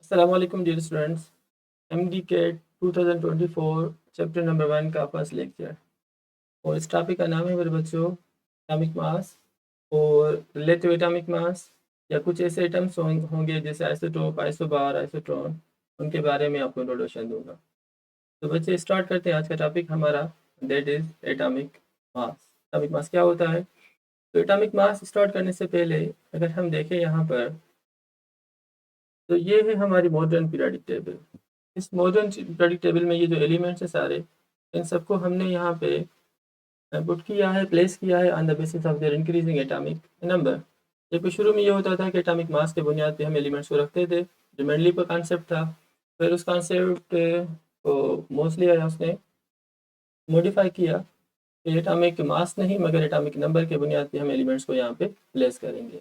अस्सलाम वालेकुम dear students. एमडीके 2024 chapter number 1 का फर्स्ट लेक्चर और इस टॉपिक का नाम है मेरे बच्चों एटॉमिक मास और रिलेटिव एटॉमिक मास या कुछ ऐसे एटम्स होंगे जैसे आइसोटोप, आइसोबार, आइसोट्रॉन, उनके बारे में आपको इंट्रोडक्शन दूंगा। तो बच्चे स्टार्ट करते हैं आज का टॉपिक हमारा, that is atomic mass. Atomic mass क्या होता है? तो एटॉमिक मास स्टार्ट करने से पहले अगर हम देखें यहाँ पर, तो ये है हमारी मॉडर्न पीरियोडिक टेबल। इस मॉडर्न पीरियोडिक टेबल में ये जो एलिमेंट्स हैं सारे, इन सबको हमने यहाँ पे पुट किया है, प्लेस किया है on the basis of their increasing atomic number. जबकि शुरू में ये होता था कि एटॉमिक मास के बुनियाद पे हम एलिमेंट्स को रखते थे, जो मेंडली का कॉन्सेप्ट था। फिर उस कॉन्सेप्ट को मोस्टली उसने मॉडिफाई किया कि एटॉमिक मास नहीं मगर एटॉमिक नंबर के बुनियाद पे हम एलिमेंट्स को यहाँ पे प्लेस करेंगे।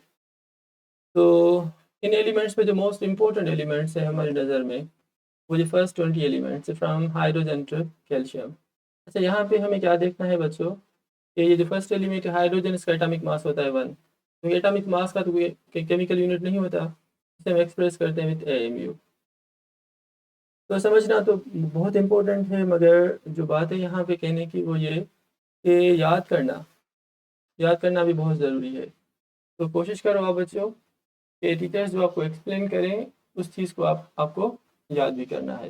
तो इन एलिमेंट्स में जो मोस्ट इंपॉर्टेंट एलिमेंट्स है हमारी नज़र में, वो जो first 20 elements from hydrogen to calcium. अच्छा, यहाँ पे हमें क्या देखना है बच्चों कि ये जो फर्स्ट एलिमेंट है हाइड्रोजन, इसका एटॉमिक मास होता है 1, क्योंकि एटॉमिक मास का तो कोई केमिकल यूनिट नहीं होता, इसे हम एक्सप्रेस करते हैं विद AMU। तो समझना तो बहुत इंपॉर्टेंट है, मगर जो बात है यहाँ पे कहने की वो ये कि याद करना भी बहुत ज़रूरी है। तो कोशिश करो आप बच्चों कि टीचर्स जो आपको एक्सप्लेन करें उस चीज़ को आपको याद भी करना है।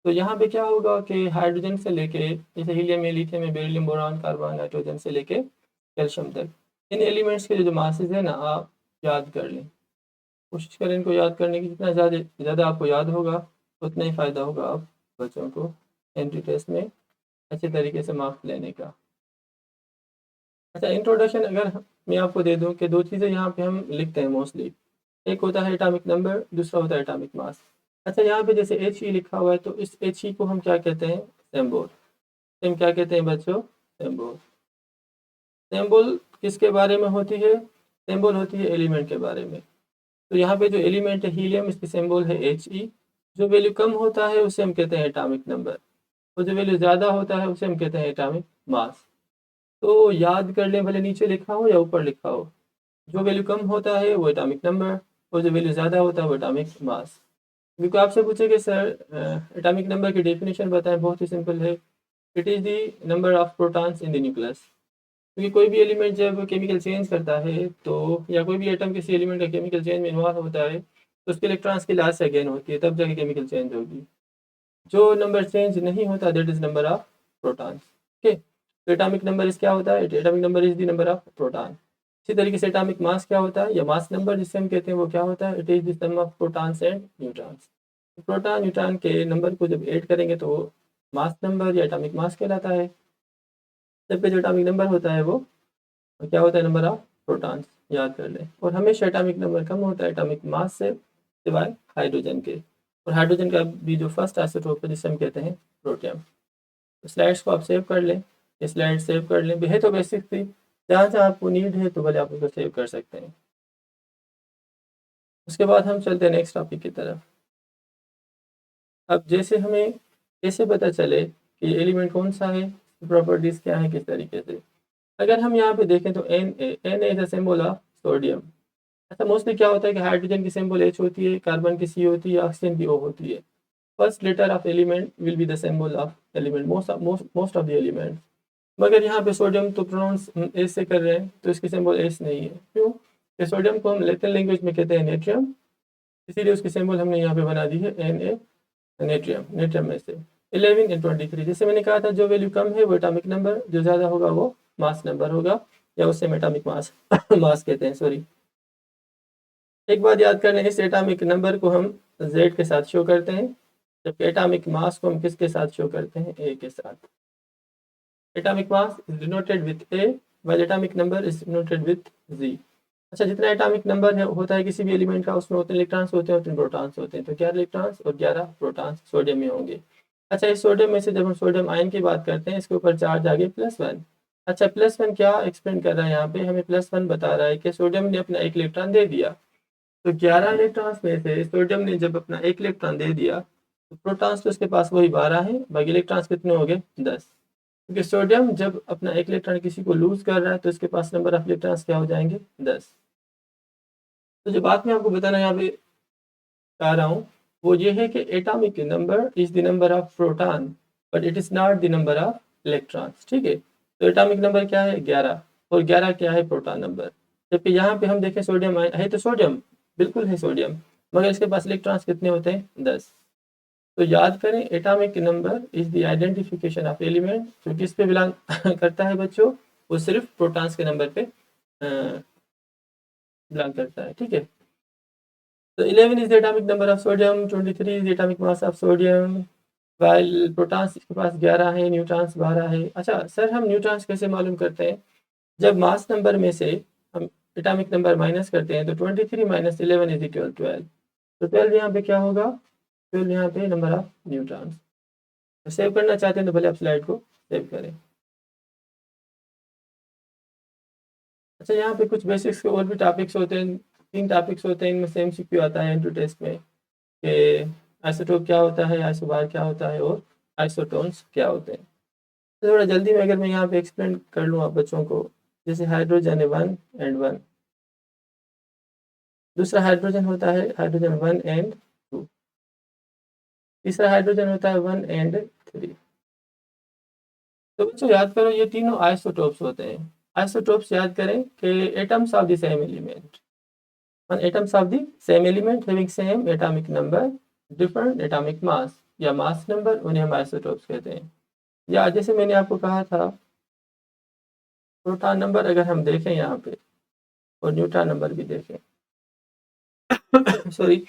तो यहाँ पे क्या होगा कि हाइड्रोजन से लेके जैसे हीलियम है, लिथियम है, बेरिलियम, बोरॉन, कार्बन, नाइट्रोजन से लेके कैल्शियम तक, इन एलिमेंट्स के जो मासेस है ना, आप याद कर लें। कोशिश करें इनको याद करने की, जितना ज़्यादा आपको याद होगा उतना ही फ़ायदा होगा आप बच्चों को एंट्री टेस्ट में अच्छे तरीके से मार्क्स लेने का। अच्छा, इंट्रोडक्शन अगर मैं आपको दे दूं कि दो चीज़ें यहाँ पे हम लिखते हैं मोस्टली, एक होता है एटॉमिक नंबर, दूसरा होता है एटॉमिक मास। अच्छा, यहाँ पे जैसे He लिखा हुआ है तो इस He को हम क्या कहते हैं? सिंबल। हम क्या कहते हैं बच्चों? सिंबल। सिंबल किसके बारे में होती है? सिंबल होती है एलिमेंट के बारे में। तो यहाँ पे जो एलिमेंट है हीलियम, इसकी सिंबल है He। जो वैल्यू कम होता है उसे हम कहते हैं एटॉमिक नंबर, और जो वैल्यू ज़्यादा होता है उसे हम कहते हैं एटॉमिक मास। तो याद कर लें, भले नीचे लिखा हो या ऊपर लिखा हो, जो वैल्यू कम होता है वो एटॉमिक नंबर, और जो वैल्यू ज़्यादा होता है वो एटॉमिक मास। क्योंकि आपसे पूछे कि सर एटॉमिक नंबर की डेफिनेशन बताएं, बहुत ही सिंपल है, it is the number of protons in the nucleus. क्योंकि कोई भी एलिमेंट जब केमिकल चेंज करता है तो, या कोई भी एटम किसी एलिमेंट का केमिकल चेंज में इन्वॉल्व होता है तो उसके इलेक्ट्रॉन्स की लॉस से गेन होती है, तब जाके केमिकल चेंज होगी। जो नंबर चेंज नहीं होता that is number of protons. Okay, तो एटॉमिक नंबर इस क्या होता है? Atomic number is the number of proton. इसी तरीके से एटॉमिक मास क्या होता है, या मास नंबर जिसे हम कहते हैं, वो क्या होता है? It is the sum of protons and neutrons. Proton neutron के नंबर को जब ऐड करेंगे तो मास नंबर या एटॉमिक मास कहलाता है। जबकि जो एटॉमिक नंबर होता है वो क्या होता है? Number of protons. याद कर लें। और हमेशा एटॉमिक नंबर कम होता है एटॉमिक मास से, सिवाय हाइड्रोजन के। और हाइड्रोजन का भी जो फर्स्ट आइसोटोप है जिसे हम कहते हैं प्रोटियम। तो स्लाइड्स को आप सेव कर लें, ये स्लाइड सेव कर लें, बेहद तो बेसिक थी, जहाँ से आपको नीड है तो भले आप उसको सेव कर सकते हैं। उसके बाद हम चलते हैं नेक्स्ट टॉपिक की तरफ। अब जैसे हमें कैसे पता चले कि एलिमेंट कौन सा है, प्रॉपर्टीज़ क्या है, किस तरीके से, अगर हम यहाँ पे देखें तो N is a symbol of sodium. अच्छा, मोस्टली क्या होता है कि हाइड्रोजन की सिंबल H होती है, कार्बन की C होती है, ऑक्सीजन की O होती है। First letter of element will be the symbol of element most of the element. मगर यहाँ पे सोडियम तो प्रोनाउंस एस से कर रहे हैं तो इसकी सिंबल एस नहीं है। क्यों? कि सोडियम को हम लैटिन लैंग्वेज में कहते हैं नेट्रियम, इसीलिए उसकी सिंबल हमने यहाँ पे बना दी है Na, नेट्रियम। नेट्रियम में से 11 and 23, जैसे मैंने कहा था, जो वैल्यू कम है वो एटॉमिक नंबर, जो ज़्यादा होगा वो मास नंबर होगा, या उससे हम एटॉमिक मास मास कहते हैं, सॉरी। एक बात याद कर लें, इस एटॉमिक नंबर को हम Z के साथ शो करते हैं, जबकि एटॉमिक मास को हम किसके साथ शो करते हैं? A के साथ। Atomic mass is denoted with A while atomic number is denoted with Z। अच्छा, जितना एटॉमिक नंबर है होता है किसी भी एलिमेंट का, उसमें उतने इलेक्ट्रॉन्स होते हैं, उतने प्रोटॉन्स होते हैं। तो 11 इलेक्ट्रॉन्स और 11 प्रोटॉन्स सोडियम में होंगे। अच्छा, इस सोडियम में से जब हम सोडियम आयन की बात करते हैं, इसके ऊपर चार्ज आ गया +1। अच्छा, +1 क्या एक्सप्लेन कर रहा है यहाँ पे? हमें +1 बता रहा है कि सोडियम ने अपना एक इलेक्ट्रॉन दे दिया। तो 11 इलेक्ट्रॉन्स में से सोडियम ने जब अपना एक इलेक्ट्रॉन दे दिया तो प्रोटॉन्स तो उसके पास वही 12 है, बाकी इलेक्ट्रॉन्स कितने हो गए? 10। क्योंकि सोडियम जब अपना एक इलेक्ट्रॉन किसी को लूज कर रहा है तो इसके पास नंबर ऑफ इलेक्ट्रॉन्स क्या हो जाएंगे? 10। तो जो बात मैं आपको बताना यहाँ पे चाह रहा हूँ वो ये है कि atomic number is the number of proton but it is not the number of electrons. ठीक है, तो एटॉमिक नंबर क्या है 11 और 11 क्या है प्रोटॉन नंबर। जबकि यहाँ पे हम देखें सोडियम है तो सोडियम बिल्कुल है सोडियम, मगर इसके पास इलेक्ट्रॉन्स कितने होते हैं 10। तो याद करें atomic number is the identification of element जो किस पे बिलोंग करता है बच्चों, वो सिर्फ प्रोटॉन्स के नंबर पे बिलोंग करता है। ठीक है, तो 11 is the atomic number of sodium, 23 is the atomic mass of sodium, while protons के पास 11 है, न्यूट्रॉन्स 12 है। अच्छा सर, हम न्यूट्रॉन्स कैसे मालूम करते हैं? जब मास नंबर में से हम एटॉमिक नंबर माइनस करते हैं तो 23 माइनस 11 इज इक्वल 12। तो 12 यहाँ पे क्या होगा? 12 यहाँ पे नंबर ऑफ न्यूट्रॉन्स। तो सेव करना चाहते हैं तो भले आप स्लाइड को सेव करें। अच्छा, यहाँ पे कुछ बेसिक्स के और भी टॉपिक्स होते हैं, 3 टॉपिक्स होते हैं, इनमें से एमसीक्यू आता है एंट्री टेस्ट में कि आइसोटोप क्या होता है, आइसोबार क्या होता है और आइसोटोन्स क्या होते हैं। तो थोड़ा जल्दी में अगर मैं यहाँ पे एक्सप्लेन कर लूँ आप बच्चों को, जैसे हाइड्रोजन है 1 एंड 1, दूसरा हाइड्रोजन होता है हाइड्रोजन 1 एंड 2, तीसरा हाइड्रोजन होता है 1 एंड 3। तो बच्चों याद करो ये तीनों आइसोटोप्स होते हैं। आइसोटोप्स याद करें कि atoms of the same element, atoms of the same element having same atomic number, different atomic mass या मास नंबर, उन्हें हम आइसोटोप्स कहते हैं। या जैसे मैंने आपको कहा था प्रोटॉन नंबर अगर हम देखें यहाँ पे और न्यूट्रॉन नंबर भी देखें सॉरी,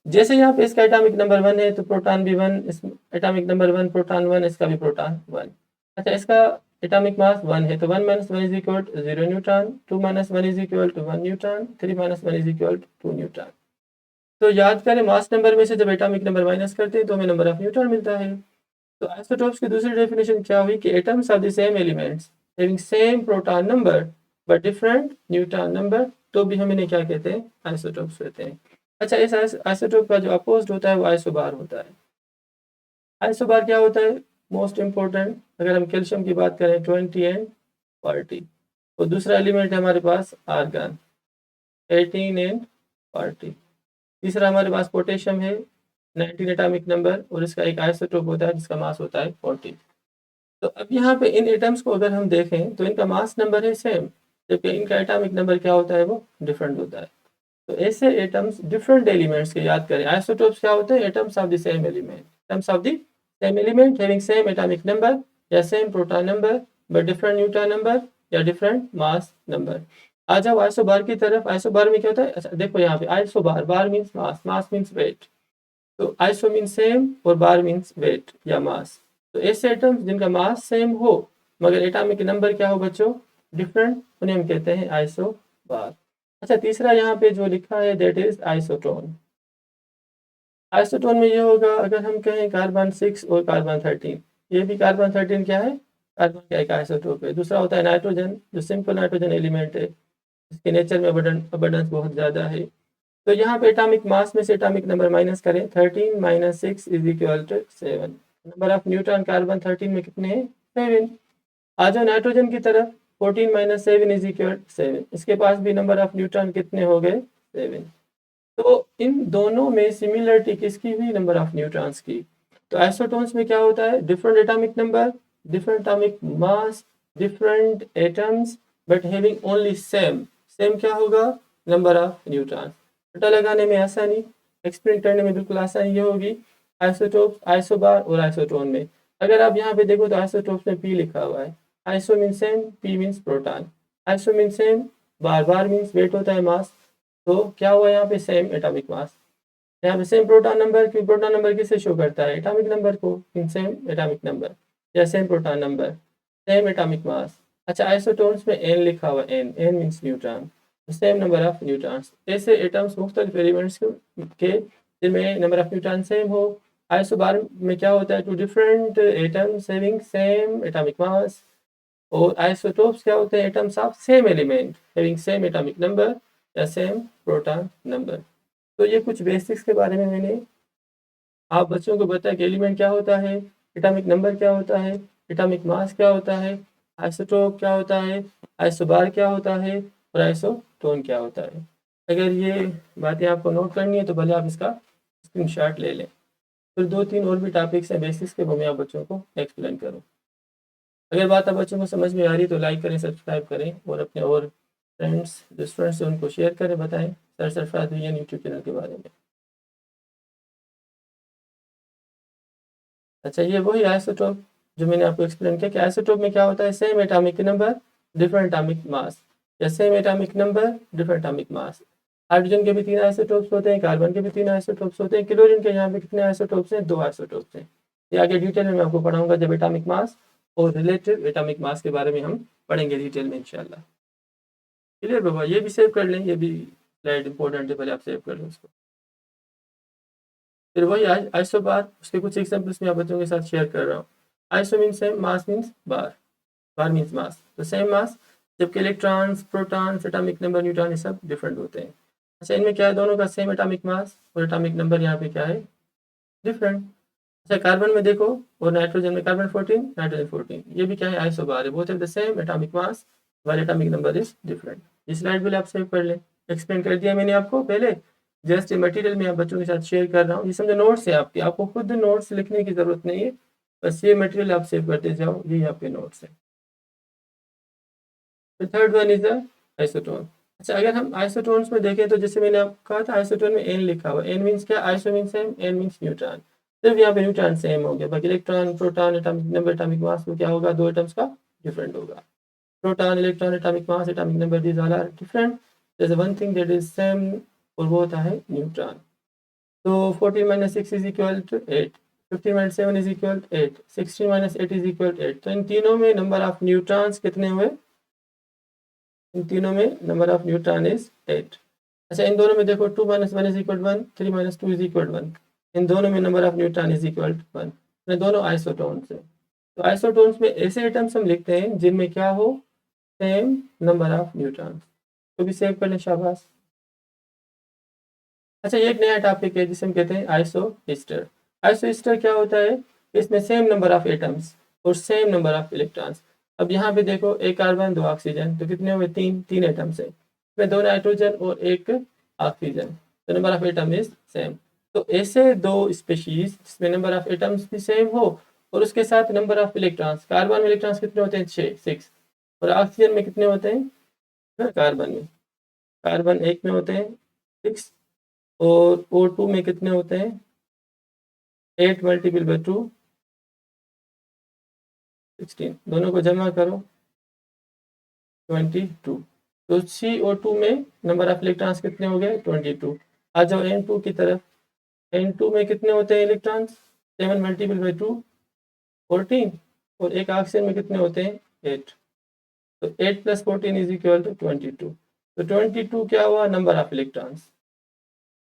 जैसे यहाँ पे इसका एटॉमिक नंबर 1 है तो प्रोटॉन भी 1, इस एटॉमिक नंबर 1 प्रोटॉन 1, इसका भी प्रोटॉन 1। अच्छा, इसका एटॉमिक मास 1 है तो 1 minus 1 is equal to 0 neutron, 2 minus 1 is equal to 1 neutron, 3 minus 1 is equal to 2 neutron. तो याद करें मास नंबर में से जब एटॉमिक नंबर माइनस करते हैं तो हमें नंबर ऑफ न्यूट्रॉन मिलता है। तो आइसोटोप्स की दूसरी डेफिनेशन क्या हुई कि atoms of the same elements having same proton number but different neutron number, तो भी हम इन्हें क्या कहते हैं? आइसोटोप्स कहते हैं। अच्छा, इस आइसोटोप का जो अपोजिट होता है वो आइसोबार होता है। आइसोबार क्या होता है? मोस्ट इंपॉर्टेंट, अगर हम कैल्शियम की बात करें 20 एंड 40, और दूसरा एलिमेंट है हमारे पास आर्गन 18 एंड 40, तीसरा हमारे पास पोटेशियम है 19 एटॉमिक नंबर और इसका एक आइसोटोप होता है जिसका मास होता है 40। तो अब यहाँ पे इन एटम्स को अगर हम देखें तो इनका मास नंबर है सेम, जबकि इनका एटॉमिक नंबर क्या होता है? वो डिफरेंट होता है। तो ऐसे एटम्स डिफरेंट एलिमेंट्स के याद करें, आइसोटोप्स क्या होते हैं? Atoms of the same element, atoms of the same element having same atomic number या same proton number but different neutron number या डिफरेंट मास नंबर। आ जाओ आइसोबार की तरफ। आइसोबार में क्या होता है? अच्छा देखो यहाँ पे isobar, bar means mass, mass means weight, तो आइसो मीन्स सेम और बार मीन्स वेट या मास। तो ऐसे एटम्स जिनका मास सेम हो मगर एटॉमिक नंबर क्या हो बच्चों? डिफरेंट, उन्हें हम कहते हैं आइसोबार। अच्छा, तीसरा यहाँ पे जो लिखा है दैट इज आइसोटोन। आइसोटोन में ये होगा अगर हम कहें कार्बन 6 और कार्बन 13, ये भी कार्बन 13 क्या है? कार्बन का एक आइसोटोप है। दूसरा होता है नाइट्रोजन, जो सिंपल नाइट्रोजन एलिमेंट है, इसके नेचर में अबंडेंस बहुत ज़्यादा है। तो यहाँ पे एटॉमिक मास में से एटॉमिक नंबर माइनस करें, 13 minus 6 is equal to 7। Number of neutron carbon 13 में कितने हैं? 7। आ जाओ नाइट्रोजन की तरफ, 14 माइनस 7 इज इक्वल 7, इसके पास भी नंबर ऑफ न्यूट्रॉन कितने हो गए? 7। तो इन दोनों में सिमिलरिटी किसकी हुई? नंबर ऑफ न्यूट्रॉन्स की। तो आइसोटोन्स में क्या होता है? Different atomic number, different atomic mass, different atoms but having only same, same क्या होगा? Number of neutrons. पता लगाने में आसानी, एक्सप्लेन करने में बिल्कुल आसानी ये होगी आइसोटोप, आइसोबार और आइसोटोन में। अगर आप यहाँ पे देखो तो आइसोटोप्स में पी लिखा हुआ है, iso mean same, P means proton, iso mean same, bar bar means weight होता है मास, तो क्या हुआ यहाँ पे? Same atomic mass. यहाँ पे सेम प्रोटॉन नंबर, क्योंकि प्रोटॉन नंबर किससे शो करता है? एटॉमिक नंबर को, इन सेम एटॉमिक नंबर या same proton number, same atomic mass. अच्छा, आइसोटोन्स में एन लिखा हुआ, N, N means neutron, same number of neutrons. ऐसे एटम्स मुख्तलिफ एलिमेंट्स के जिनमें नंबर ऑफ न्यूट्रॉन सेम हो। आइसोबार में क्या होता है? Two different atoms having same atomic mass. और आइसोटोप्स क्या होते हैं? Atoms of same element having same atomic number या सेम प्रोटॉन नंबर। तो ये कुछ बेसिक्स के बारे में मैंने आप बच्चों को बताया कि एलिमेंट क्या होता है, एटॉमिक नंबर क्या होता है, एटॉमिक मास क्या होता है, आइसोटोप क्या होता है, आइसोबार क्या होता है और आइसोटोन क्या होता है। अगर ये बातें आपको नोट करनी है तो भले आप इसका स्क्रीनशॉट ले लें। फिर 2-3 और भी टॉपिक्स हैं बेसिक्स के, वो मैं आप बच्चों को एक्सप्लेन करूँ। अगर बात आप बच्चों को समझ में आ रही है तो लाइक करें, सब्सक्राइब करें और अपने और फ्रेंड्स जो स्टूडेंट्स हैं उनको शेयर करें, बताएं सर सरफराज भैया यूट्यूब चैनल के बारे में। अच्छा, ये वही आइसोटोप जो मैंने आपको एक्सप्लेन किया कि आइसोटोप में क्या होता है, same atomic number different atomic mass, या same atomic number different atomic mass. Hydrogen के भी 3 आइसोटोप्स होते हैं, कार्बन के भी 3 आइसोटोप्स होते हैं, क्लोरीन के यहाँ पे कितने आइसोटोप्स हैं, 2 आइसोटोप्स हैं। ये आगे डिटेल में मैं आपको पढ़ाऊंगा जब एटॉमिक मास और रिलेटिव एटॉमिक मास के बारे में हम पढ़ेंगे डिटेल में इंशाल्लाह। क्लियर बाबा, ये भी सेव कर लें, ये भी स्लाइड इंपॉर्टेंट है, पहले आप सेव कर लें उसको। फिर वही आइसो बार, उसके कुछ एग्जाम्पल्स मैं आप बच्चों के साथ शेयर कर रहा हूँ। Iso mean same, mass means bar, bar means mass, तो सेम मास, जबकि electrons, protons, atomic number, neutron, ये सब डिफरेंट होते हैं। अच्छा, इनमें क्या है, दोनों का सेम एटॉमिक मास और एटॉमिक नंबर यहाँ पे क्या है, डिफरेंट। अच्छा, कार्बन में देखो और नाइट्रोजन में, कार्बन 14, नाइट्रोजन 14, ये भी क्या है, आइसो बार है, both have the same atomic mass while atomic number is different. इस स्लाइड भी आप सेव कर लें, एक्सप्लेन कर दिया मैंने आपको पहले, जस्ट मटेरियल में आप बच्चों के साथ शेयर कर रहा हूँ। ये समझो नोट्स है आपके, आपको खुद नोट्स लिखने की जरूरत नहीं है, बस ये मटेरियल आप सेव करते जाओ, यही आपके नोट्स है। तो third one is the isotone. अच्छा, अगर हम आइसोटोन्स में देखें तो जैसे मैंने आपको कहा था आइसोटोन में एन लिखा हुआ, एन मीन्स क्या, iso means same, N means neutron, सिर्फ यहाँ पे न्यूट्रॉन सेम हो गया, बाकी electron, proton, atomic number, atomic mass में क्या होगा, 2 एटम्स का डिफरेंट होगा। Proton, electron, atomic mass, atomic number, these all are different, there is one thing that is same, और वो होता है न्यूट्रॉन। तो 14 - 6 is equal to 8, 15 - 7 is equal to 8, 16 - 8 is equal to 8। तो इन तीनों में नंबर ऑफ न्यूट्रॉन्स कितने हुए, इन तीनों में नंबर ऑफ न्यूट्रॉन इज 8। अच्छा, इन दोनों में देखो 2 - 1 इज इक्वल 1, 3 - 2 इज इक्वल 1, इन दोनों में number of neutron is equal 1। ये दोनों आइसोटोन्स हैं। तो आइसोटोन्स में ऐसे एटम्स हम लिखते हैं जिनमें क्या हो, सेम नंबर ऑफ न्यूट्रॉन। तो भी सेव कर लें, शाबाश। अच्छा, ये एक नया टॉपिक है जिसे हम कहते हैं आइसोईस्टर। आइसोईस्टर क्या होता है, इसमें सेम नंबर ऑफ एटम्स और सेम नंबर ऑफ इलेक्ट्रॉन्स। अब यहाँ पे देखो, एक कार्बन, 2 ऑक्सीजन, तो कितने हुए, 3 एटम्स है, इसमें 2 नाइट्रोजन और 1 ऑक्सीजन, तो number of atom is same. तो ऐसे 2 स्पेशीज जिसमें नंबर ऑफ एटम्स भी सेम हो और उसके साथ नंबर ऑफ इलेक्ट्रॉन्स, कार्बन में इलेक्ट्रॉन्स कितने होते हैं, 6, और ऑक्सीजन में कितने होते हैं, कार्बन एक में होते हैं 6, और O2 में कितने होते हैं, 8 मल्टीपल बाई 2, 16, दोनों को जमा करो 22। तो CO2 में नंबर ऑफ इलेक्ट्रॉन्स कितने हो गए, 22। आ जाओ N2 की तरफ, N2 में कितने होते हैं इलेक्ट्रॉन्स, 7 मल्टीपल बाई 2, 14, और एक ऑक्सीजन में कितने होते हैं, 8। तो 8 + 14 इज इक्वल टू 22। तो 22 क्या हुआ, नंबर ऑफ इलेक्ट्रॉन्स।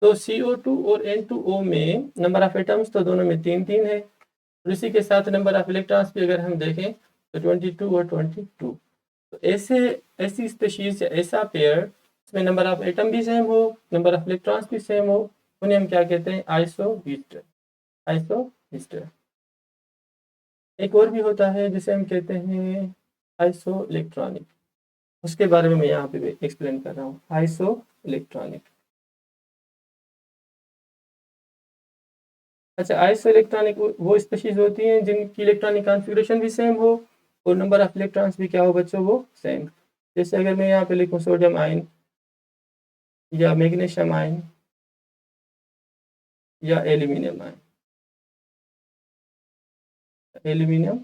तो CO2 और N2O में नंबर ऑफ एटम्स तो दोनों में 3 है, और इसी के साथ नंबर ऑफ इलेक्ट्रॉन्स भी अगर हम देखें तो 22 और 22। तो ऐसी स्पेशीज या ऐसा पेयर इसमें नंबर ऑफ एटम भी सेम हो, नंबर ऑफ इलेक्ट्रॉन्स भी सेम हो, उन्हें हम क्या कहते हैं, आइसोईस्टर। आइसोईस्टर। एक और भी होता है जिसे हम कहते हैं आइसो इलेक्ट्रॉनिक, उसके बारे में मैं यहाँ पे एक्सप्लेन कर रहा हूँ, आइसो इलेक्ट्रॉनिक। अच्छा, आइसो इलेक्ट्रॉनिक वो स्पेशीज होती हैं जिनकी इलेक्ट्रॉनिक कॉन्फ़िगरेशन भी सेम हो और नंबर ऑफ इलेक्ट्रॉन्स भी क्या हो बच्चों, वो सेम। जैसे अगर मैं यहाँ पे लिखूँ सोडियम आयन या मैग्नीशियम आयन या एल्यूमिनियम आयन, एल्यूमिनियम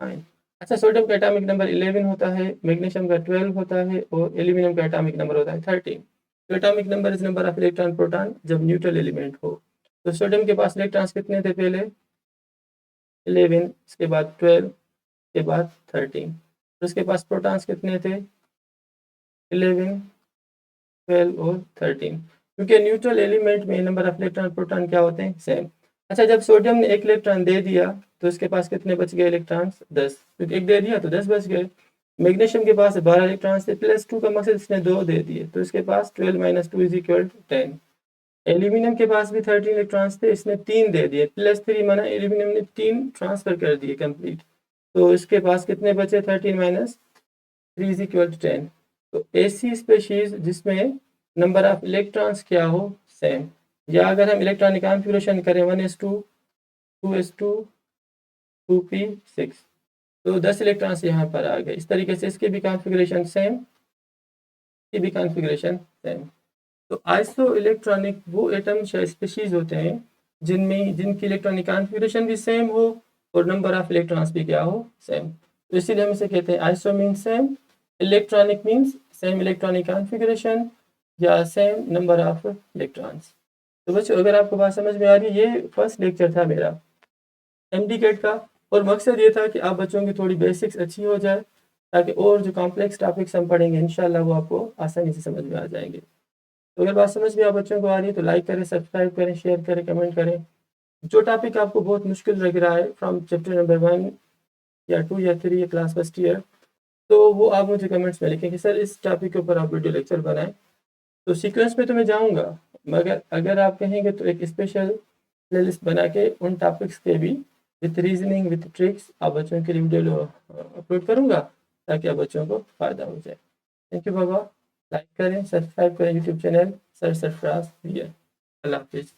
आयन। अच्छा, सोडियम का एटॉमिक नंबर 11 होता है, मैग्नीशियम का 12 होता है, और एल्यूमिनियम का एटॉमिक नंबर होता है 13। तो atomic number is number of electron proton जब न्यूट्रल एलिमेंट हो। तो सोडियम के पास इलेक्ट्रॉन्स कितने थे पहले, 11, इसके बाद 12, के बाद 13, तो उसके पास प्रोटॉन्स कितने थे, 11, 12 और 13, क्योंकि न्यूट्रल एलिमेंट में नंबर ऑफ इलेक्ट्रॉन प्रोटॉन क्या होते हैं, सेम। अच्छा, जब सोडियम ने 1 इलेक्ट्रॉन दे दिया तो उसके पास कितने बच गए इलेक्ट्रॉन्स, 10, क्योंकि 1 दे दिया तो 10 बच गए। मैग्नीशियम के पास 12 इलेक्ट्रॉन्स थे, +2 का मकसद इसने 2 दे दिए, तो इसके पास 12 - 2 इज इक्वल टू 10। एल्यूमिनियम के पास भी 13 इलेक्ट्रॉन्स थे, इसने 3 दे दिए, +3 माना एल्यूमिनियम ने 3 ट्रांसफर कर दिए कंप्लीट, तो इसके पास कितने बचे, 13 - 3 इज इक्वल टू 10। तो ऐसी स्पेशीज जिसमें नंबर ऑफ इलेक्ट्रॉन्स क्या हो, सेम, या अगर हम इलेक्ट्रॉनिक कॉन्फ़िगरेशन करें 1s2 2s2 2p6, तो 10 इलेक्ट्रॉन्स यहाँ पर आ गए। इस तरीके से इसकी भी कॉन्फ़िगरेशन सेम, इसकी भी कॉन्फ़िगरेशन सेम। तो आइसो इलेक्ट्रॉनिक वो एटम्स या स्पीशीज़ होते हैं जिनकी इलेक्ट्रॉनिक कॉन्फ़िगरेशन भी सेम हो और नंबर ऑफ इलेक्ट्रॉन्स भी क्या हो, सेम। तो इसीलिए हम इसे कहते हैं iso means same, electronic means same electronic configuration या सेम नंबर ऑफ इलेक्ट्रॉन्स। तो बच्चों अगर आपको बात समझ में आ रही है, ये फर्स्ट लेक्चर था मेरा एमडीकेट का, और मकसद ये था कि आप बच्चों की थोड़ी बेसिक्स अच्छी हो जाए ताकि और जो कॉम्प्लेक्स टॉपिक्स हम पढ़ेंगे इंशाल्लाह वो आपको आसानी से समझ में आ जाएंगे। तो अगर बात समझ में आप बच्चों को आ रही है तो लाइक करें, सब्सक्राइब करें, शेयर करें, कमेंट करें। जो टॉपिक आपको बहुत मुश्किल लग रहा है फ्रॉम चैप्टर नंबर 1 या 2 या 3 या क्लास फर्स्ट ईयर, तो वो आप मुझे कमेंट्स में लिखें कि सर इस टॉपिक के ऊपर आप वीडियो लेक्चर बनाएं। तो सीक्वेंस में तो मैं जाऊँगा, मगर अगर आप कहेंगे तो एक स्पेशल प्लेलिस्ट बना के उन टॉपिक्स के भी विथ रीजनिंग विथ ट्रिक्स आप बच्चों के लिए वीडियो अपलोड करूँगा ताकि आप बच्चों को फ़ायदा हो जाए। Thank you Baba. लाइक करें, सब्सक्राइब करें यूट्यूब चैनल सर सरफराज भैया। अल्लाह हाफिज़।